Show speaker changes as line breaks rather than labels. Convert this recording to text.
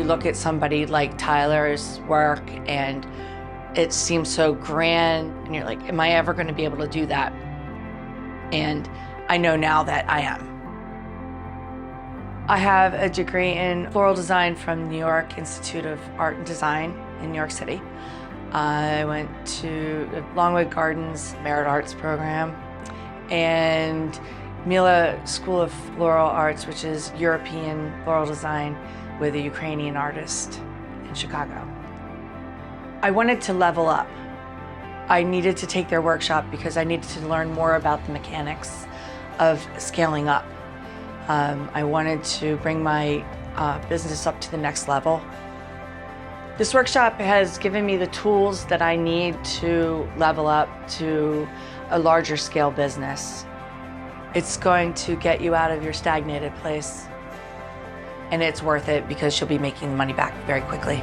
look at somebody like Tyler's work and it seems so grand, and you're like, am I ever going to be able to do that? And I know now that I am. I have a degree in floral design from New York Institute of Art and Design in New York City. I went to Longwood Gardens Merit Arts program and Mila School of Floral Arts, which is European floral design with a Ukrainian artist in Chicago. I wanted to level up. I needed to take their workshop because I needed to learn more about the mechanics of scaling up. I wanted to bring my business up to the next level. This workshop has given me the tools that I need to level up to a larger scale business. It's going to get you out of your stagnated place, and it's worth it because you'll be making the money back very quickly.